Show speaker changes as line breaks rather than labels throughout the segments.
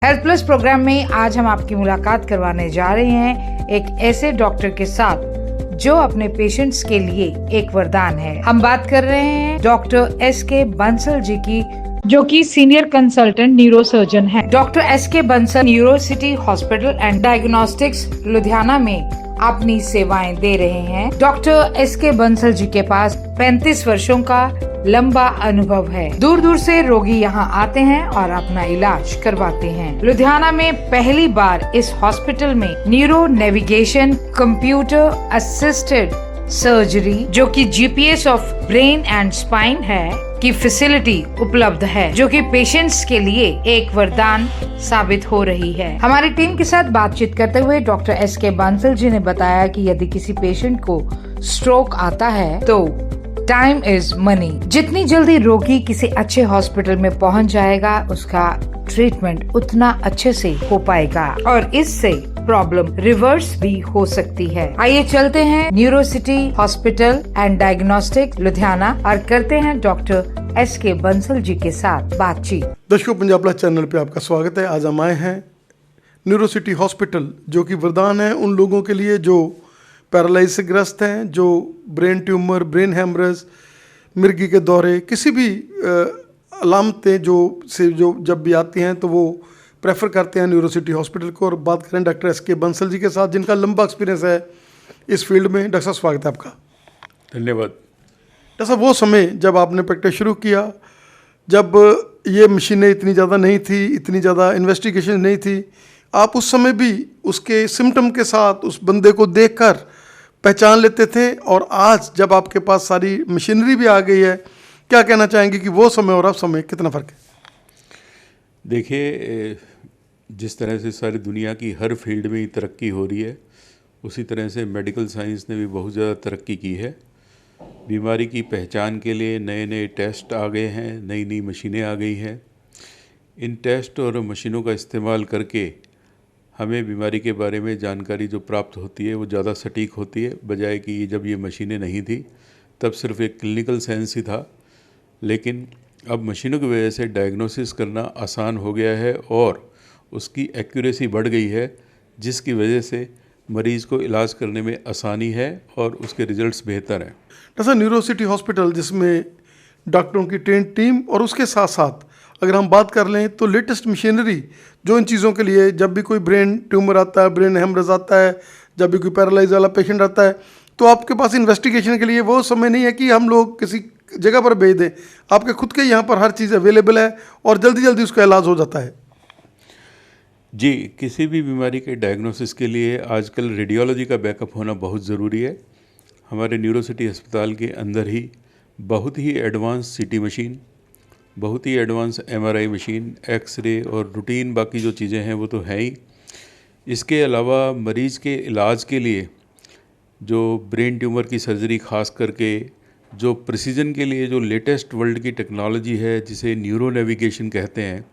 Health plus programme में आज हम आपकी मुलाकात करवाने जा रहे हैं एक ऐसे डॉक्टर के साथ जो अपने पेशेंट्स के लिए एक वरदान है। हम बात कर रहे हैं डॉक्टर एस.के. बंसल जी की, जो कि सीनियर कंसल्टेंट न्यूरोसर्जन है। Doctor S K. Bansal neuro city hospital and diagnostics Ludhiana में अपनी सेवाएं दे रहे हैं। Doctor S K. बंसल जी के पास 35 वर्षों का लंबा अनुभव है। दूर दूर से रोगी यहाँ आते हैं और अपना इलाज करवाते हैं। लुधियाना में पहली बार इस हॉस्पिटल में neuro navigation computer assisted surgery, जो कि GPS of brain and spine है, की फैसिलिटी उपलब्ध है, जो कि पेशेंट्स के लिए एक वरदान साबित हो रही है। हमारी टीम के साथ बातचीत करते हुए डॉक्टर एस.के. बंसल जी ने बताया कि यदि किसी पेशेंट को स्ट्रोक आता है तो टाइम इज मनी। जितनी जल्दी रोगी किसी अच्छे हॉस्पिटल में पहुंच जाएगा, उसका ट्रीटमेंट उतना अच्छे से हो पाएगा और इससे प्रॉब्लम रिवर्स भी हो सकती है। आइए चलते हैं neuro city hospital and diagnostic Ludhiana और करते हैं डॉक्टर एस.के. बंसल जी के साथ बातचीत।
दर्शकों, पंजाब प्लस चैनल पे आपका स्वागत है। आज हम आए हैं न्यूरो सिटी हॉस्पिटल, जो कि वरदान है उन लोगों के लिए जो पैरालाइज से ग्रस्त हैं, जो ब्रेन ट्यूमर, ब्रेन हेमरेज, मिर्गी के दौरे, किसी भी अलामतें जो जब भी आती हैं तो वो प्रेफर करते हैं न्यूरो सिटी हॉस्पिटल को। और बात करें डॉक्टर एस.के. बंसल जी के साथ, जिनका लंबा एक्सपीरियंस है इस फील्ड में। डॉक्टर साहब, स्वागत है आपका।
धन्यवाद।
डॉक्टर साहब, वो समय जब आपने प्रैक्टिस शुरू किया, जब ये मशीनें इतनी ज़्यादा नहीं थी, इतनी ज़्यादा इन्वेस्टिगेशन नहीं थी, आप उस समय भी उसके सिम्टम के साथ उस बंदे को देखकर पहचान लेते थे, और आज जब आपके पास सारी मशीनरी भी आ गई है, क्या कहना चाहेंगे कि वो समय और अब समय कितना फ़र्क है?
देखिए, जिस तरह से सारी दुनिया की हर फील्ड में ही तरक्की हो रही है, उसी तरह से मेडिकल साइंस ने भी बहुत ज़्यादा तरक्की की है। बीमारी की पहचान के लिए नए नए टेस्ट आ गए हैं, नई नई मशीनें आ गई हैं। इन टेस्ट और मशीनों का इस्तेमाल करके हमें बीमारी के बारे में जानकारी जो प्राप्त होती है वो ज़्यादा सटीक होती है, बजाय कि जब ये मशीनें नहीं थी तब सिर्फ एक क्लिनिकल साइंस ही था। लेकिन अब मशीनों की वजह से डायग्नोसिस करना आसान हो गया है और उसकी एक्यूरेसी बढ़ गई है, जिसकी वजह से मरीज़ को इलाज करने में आसानी है और उसके रिजल्ट्स बेहतर हैं।
डॉक्टर, न्यूरो सिटी हॉस्पिटल जिसमें डॉक्टरों की ट्रेन टीम और उसके साथ साथ अगर हम बात कर लें तो लेटेस्ट मशीनरी जो इन चीज़ों के लिए, जब भी कोई ब्रेन ट्यूमर आता है, ब्रेन हेमरेज आता है, जब भी कोई पैरालाइज वाला पेशेंट आता है, तो आपके पास इन्वेस्टिगेशन के लिए वो समय नहीं है कि हम लोग किसी जगह पर भेज दें। आपके खुद के यहाँ पर हर चीज़ अवेलेबल है और जल्दी जल्दी उसका इलाज हो जाता है।
जी, किसी भी बीमारी के डायग्नोसिस के लिए आजकल रेडियोलॉजी का बैकअप होना बहुत ज़रूरी है। हमारे न्यूरो सिटी अस्पताल के अंदर ही बहुत ही एडवांस CT मशीन, बहुत ही एडवांस MRI मशीन, एक्सरे और रूटीन बाकी जो चीज़ें हैं वो तो हैं ही। इसके अलावा मरीज़ के इलाज के लिए जो ब्रेन ट्यूमर की सर्जरी ख़ास करके, जो प्रिसीजन के लिए जो लेटेस्ट वर्ल्ड की टेक्नोलॉजी है जिसे न्यूरो नेविगेशन कहते हैं,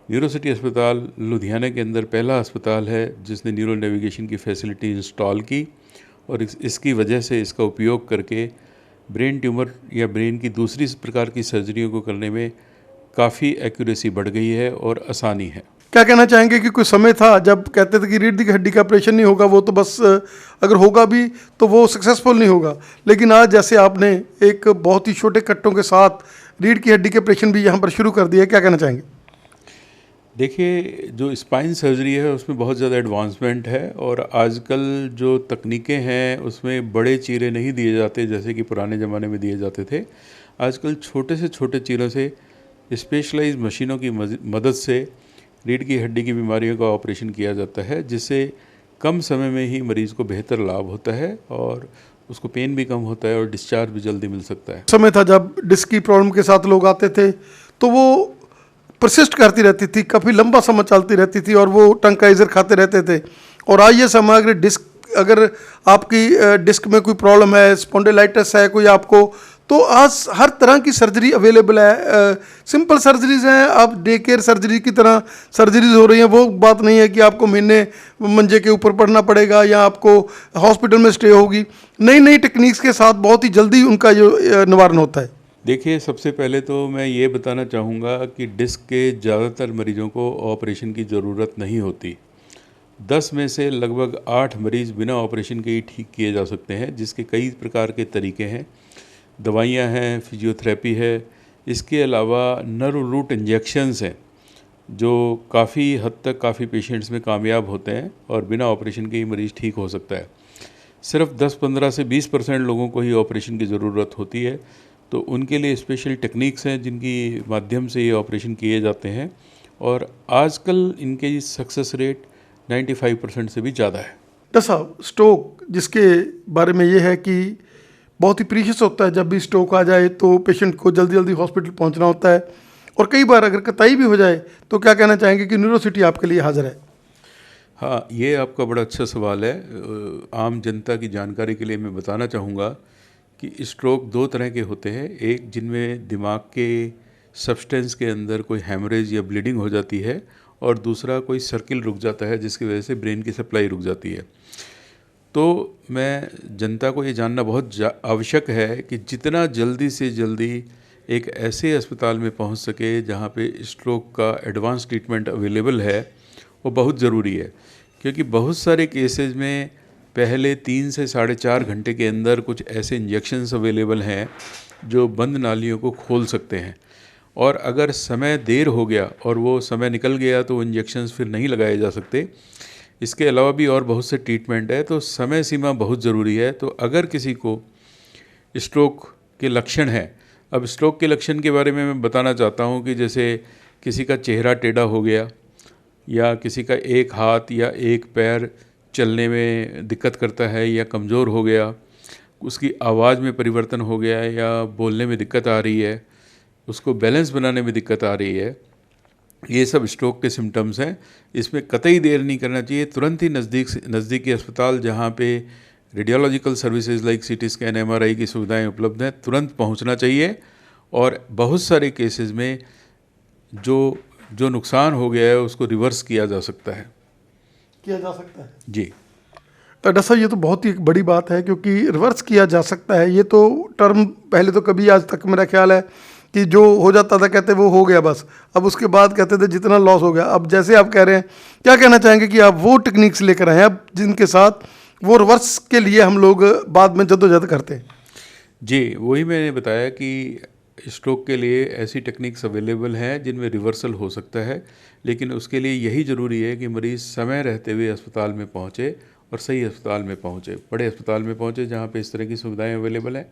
न्यूरो सिटी अस्पताल लुधियाना के अंदर पहला अस्पताल है जिसने न्यूरो नेविगेशन की फैसिलिटी इंस्टॉल की, और इसकी वजह से इसका उपयोग करके ब्रेन ट्यूमर या ब्रेन की दूसरी प्रकार की सर्जरियों को करने में काफ़ी एक्यूरेसी बढ़ गई है और आसानी है।
क्या कहना चाहेंगे कि कोई समय था जब कहते थे कि रीढ़ की हड्डी का ऑपरेशन नहीं होगा, वो तो बस अगर होगा भी तो वो सक्सेसफुल नहीं होगा, लेकिन आज जैसे आपने एक बहुत ही छोटे कट्टों के साथ रीढ़ की हड्डी के ऑपरेशन भी यहाँ पर शुरू कर दिया है, क्या कहना चाहेंगे?
देखिए, जो स्पाइन सर्जरी है उसमें बहुत ज़्यादा एडवांसमेंट है और आजकल जो तकनीकें हैं उसमें बड़े चीरे नहीं दिए जाते जैसे कि पुराने ज़माने में दिए जाते थे। आजकल छोटे से छोटे चीरों से स्पेशलाइज मशीनों की मदद से रीढ़ की हड्डी की बीमारियों का ऑपरेशन किया जाता है, जिससे कम समय में ही मरीज़ को बेहतर लाभ होता है और उसको पेन भी कम होता है और डिस्चार्ज भी जल्दी मिल सकता है।
समय था जब डिस्क की प्रॉब्लम के साथ लोग आते थे तो वो परसिस्ट करती रहती थी, काफ़ी लंबा समय चलती रहती थी और वो टंकाइजर खाते रहते थे। और आज ये समय अगर आपकी डिस्क में कोई प्रॉब्लम है, स्पॉन्डिलाइटिस है कोई आपको, तो आज हर तरह की सर्जरी अवेलेबल है। सिंपल सर्जरीज हैं, आप डे केयर सर्जरी की तरह सर्जरीज हो रही हैं। वो बात नहीं है कि आपको महीने मंजे के ऊपर पड़ना पड़ेगा या आपको हॉस्पिटल में स्टे होगी। नई नई टेक्निक्स के साथ बहुत ही जल्दी उनका जो निवारण होता है।
देखिए, सबसे पहले तो मैं ये बताना चाहूँगा कि डिस्क के ज़्यादातर मरीजों को ऑपरेशन की ज़रूरत नहीं होती। 10 में से लगभग 8 मरीज़ बिना ऑपरेशन के ही ठीक किए जा सकते हैं, जिसके कई प्रकार के तरीके हैं। दवाइयाँ हैं, फिजियोथेरेपी है, इसके अलावा नर्व रूट इंजेक्शंस हैं, जो काफ़ी हद तक काफ़ी पेशेंट्स में कामयाब होते हैं और बिना ऑपरेशन के ही मरीज़ ठीक हो सकता है। सिर्फ 10-15 से 20% लोगों को ही ऑपरेशन की ज़रूरत होती है, तो उनके लिए स्पेशल टेक्निक्स हैं जिनकी माध्यम से ये ऑपरेशन किए जाते हैं और आजकल इनके सक्सेस रेट 95% से भी ज़्यादा है।
डॉक्टर साहब, स्ट्रोक जिसके बारे में ये है कि बहुत ही प्रीशियस होता है, जब भी स्ट्रोक आ जाए तो पेशेंट को जल्दी जल्दी हॉस्पिटल पहुंचना होता है, और कई बार अगर कतई भी हो जाए तो क्या कहना चाहेंगे कि न्यूरोसिटी आपके लिए हाजिर है?
हाँ, ये आपका बड़ा अच्छा सवाल है। आम जनता की जानकारी के लिए मैं बताना चाहूँगा कि स्ट्रोक 2 तरह के होते हैं। एक जिनमें दिमाग के सब्सटेंस के अंदर कोई हैमरेज या ब्लीडिंग हो जाती है, और दूसरा कोई सर्किल रुक जाता है जिसकी वजह से ब्रेन की सप्लाई रुक जाती है। तो मैं जनता को ये जानना बहुत आवश्यक है कि जितना जल्दी से जल्दी एक ऐसे अस्पताल में पहुंच सके जहां पे स्ट्रोक का एडवांस ट्रीटमेंट अवेलेबल है, वो बहुत ज़रूरी है। क्योंकि बहुत सारे केसेस में पहले 3 से 4.5 घंटे के अंदर कुछ ऐसे इंजेक्शंस अवेलेबल हैं जो बंद नालियों को खोल सकते हैं, और अगर समय देर हो गया और वो समय निकल गया तो वो इंजेक्शंस फिर नहीं लगाए जा सकते। इसके अलावा भी और बहुत से ट्रीटमेंट है, तो समय सीमा बहुत ज़रूरी है। तो अगर किसी को स्ट्रोक के लक्षण हैं, अब स्ट्रोक के लक्षण के बारे में मैं बताना चाहता हूँ कि जैसे किसी का चेहरा टेढ़ा हो गया, या किसी का एक हाथ या एक पैर चलने में दिक्कत करता है या कमज़ोर हो गया, उसकी आवाज़ में परिवर्तन हो गया या बोलने में दिक्कत आ रही है, उसको बैलेंस बनाने में दिक्कत आ रही है, ये सब स्ट्रोक के सिम्टम्स हैं। इसमें कतई देर नहीं करना चाहिए, तुरंत ही नज़दीकी अस्पताल जहाँ पे radiological services like CT scan, MRI की सुविधाएं उपलब्ध हैं, तुरंत पहुंचना चाहिए। और बहुत सारे केसेस में जो नुकसान हो गया है उसको रिवर्स किया जा सकता है। जी
डॉक्टर साहब, ये तो बहुत ही एक बड़ी बात है, क्योंकि रिवर्स किया जा सकता है, ये तो टर्म पहले तो कभी आज तक मेरा ख्याल है कि जो हो जाता था कहते वो हो गया बस, अब उसके बाद कहते थे जितना लॉस हो गया। अब जैसे आप कह रहे हैं, क्या कहना चाहेंगे कि आप वो टेक्निक्स लेकर आए हैं अब जिनके साथ वो रिवर्स के लिए हम लोग बाद में जद्दोजहद करते हैं?
जी, वही मैंने बताया कि स्ट्रोक के लिए ऐसी टेक्निक्स अवेलेबल हैं जिनमें रिवर्सल हो सकता है, लेकिन उसके लिए यही ज़रूरी है कि मरीज़ समय रहते हुए अस्पताल में पहुँचे और सही अस्पताल में पहुँचे, बड़े अस्पताल में पहुँचे जहाँ पे इस तरह की सुविधाएं अवेलेबल हैं,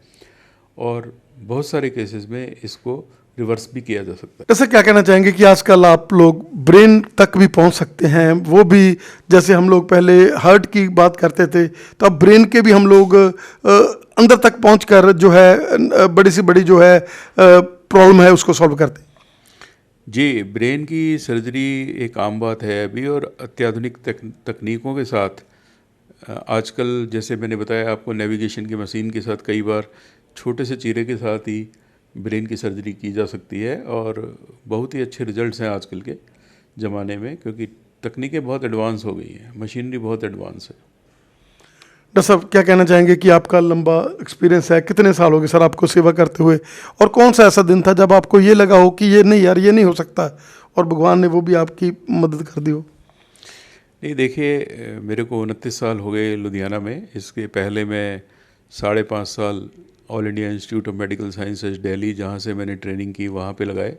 और बहुत सारे केसेस में इसको रिवर्स भी किया जा सकता है।
ऐसे क्या कहना चाहेंगे कि आजकल आप लोग ब्रेन तक भी पहुंच सकते हैं, वो भी जैसे हम लोग पहले हार्ट की बात करते थे, तो अब ब्रेन के भी हम लोग अंदर तक पहुंचकर जो है बड़ी से बड़ी जो है प्रॉब्लम है उसको सॉल्व करते हैं?
जी, ब्रेन की सर्जरी एक आम बात है अभी, और अत्याधुनिक तकनीकों के साथ आजकल जैसे मैंने बताया आपको, नेविगेशन की मशीन के साथ कई बार छोटे से चीरे के साथ ही ब्रेन की सर्जरी की जा सकती है, और बहुत ही अच्छे रिजल्ट्स हैं आजकल के ज़माने में, क्योंकि तकनीकें बहुत एडवांस हो गई हैं, मशीनरी बहुत एडवांस है।
डॉक्टर साहब, क्या कहना चाहेंगे कि आपका लंबा एक्सपीरियंस है, कितने साल हो गए सर आपको सेवा करते हुए, और कौन सा ऐसा दिन था जब आपको ये लगा हो कि ये नहीं यार, ये नहीं हो सकता, और भगवान ने वो भी आपकी मदद कर दी हो?
नहीं, देखिए, मेरे को 29 साल हो गए लुधियाना में। इसके पहले मैं 5.5 साल all India institute of medical sciences Delhi, जहाँ से मैंने ट्रेनिंग की, वहाँ पे लगाए।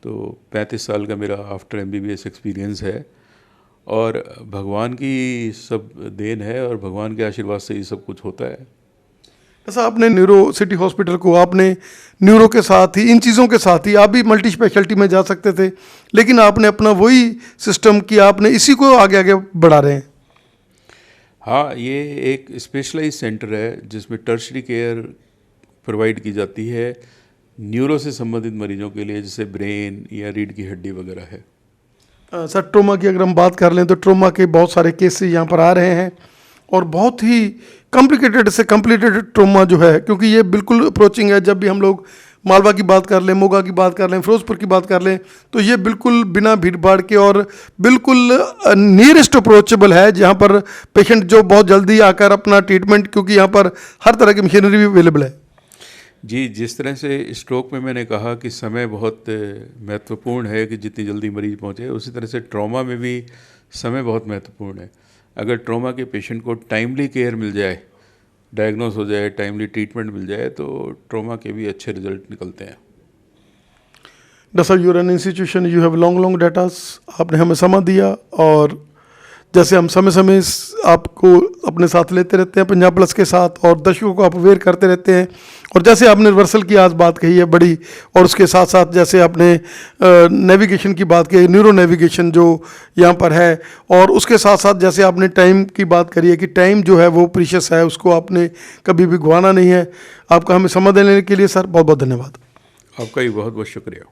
तो 35 साल का मेरा आफ्टर MBBS एक्सपीरियंस है, और भगवान की सब देन है, और भगवान के आशीर्वाद से ये सब कुछ होता है।
ऐसा आपने न्यूरो सिटी हॉस्पिटल को, आपने न्यूरो के साथ ही, इन चीज़ों के साथ ही आप भी मल्टी स्पेशलिटी में जा सकते थे, लेकिन आपने अपना वही सिस्टम कि आपने इसी को आगे आगे बढ़ा रहे हैं।
हाँ, ये एक स्पेशलाइज सेंटर है जिसमें टर्शरी केयर प्रोवाइड की जाती है न्यूरो से संबंधित मरीजों के लिए, जैसे ब्रेन या रीढ़ की हड्डी वगैरह है।
सर, ट्रोमा की अगर हम बात कर लें तो ट्रोमा के बहुत सारे केसेस यहाँ पर आ रहे हैं, और बहुत ही कॉम्प्लिकेटेड से कॉम्प्लिकेटेड ट्रोमा जो है, क्योंकि ये बिल्कुल अप्रोचिंग है। जब भी हम लोग मालवा की बात कर लें, मोगा की बात कर लें, फिरोजपुर की बात कर लें, तो ये बिल्कुल बिना भीड़ भाड़ के और बिल्कुल नियरेस्ट अप्रोचेबल है, जहाँ पर पेशेंट जो बहुत जल्दी आकर अपना ट्रीटमेंट, क्योंकि यहाँ पर हर तरह की मशीनरी भी अवेलेबल है।
जी, जिस तरह से स्ट्रोक में मैंने कहा कि समय बहुत महत्वपूर्ण है कि जितनी जल्दी मरीज़ पहुँचे, उसी तरह से ट्रॉमा में भी समय बहुत महत्वपूर्ण है। अगर ट्रॉमा के पेशेंट को टाइमली केयर मिल जाए, डायग्नोस हो जाए, टाइमली ट्रीटमेंट मिल जाए, तो ट्रॉमा के भी अच्छे रिजल्ट निकलते हैं।
डॉक्टर साहब, you are an institution, you have long datas, आपने हमें समय दिया, और जैसे हम समय समय आपको अपने साथ लेते रहते हैं पंजाब प्लस के साथ, और दर्शकों को आप अवेयर करते रहते हैं, और जैसे आपने रिवर्सल की आज बात कही है बड़ी, और उसके साथ साथ जैसे आपने नेविगेशन की बात की, न्यूरो नेविगेशन जो यहाँ पर है, और उसके साथ साथ जैसे आपने टाइम की बात करी है कि टाइम जो है वो प्रीशियस है, उसको आपने कभी भी गंवाना नहीं है। आपका हमें समय देने के लिए सर बहुत बहुत धन्यवाद।
आपका भी बहुत बहुत शुक्रिया।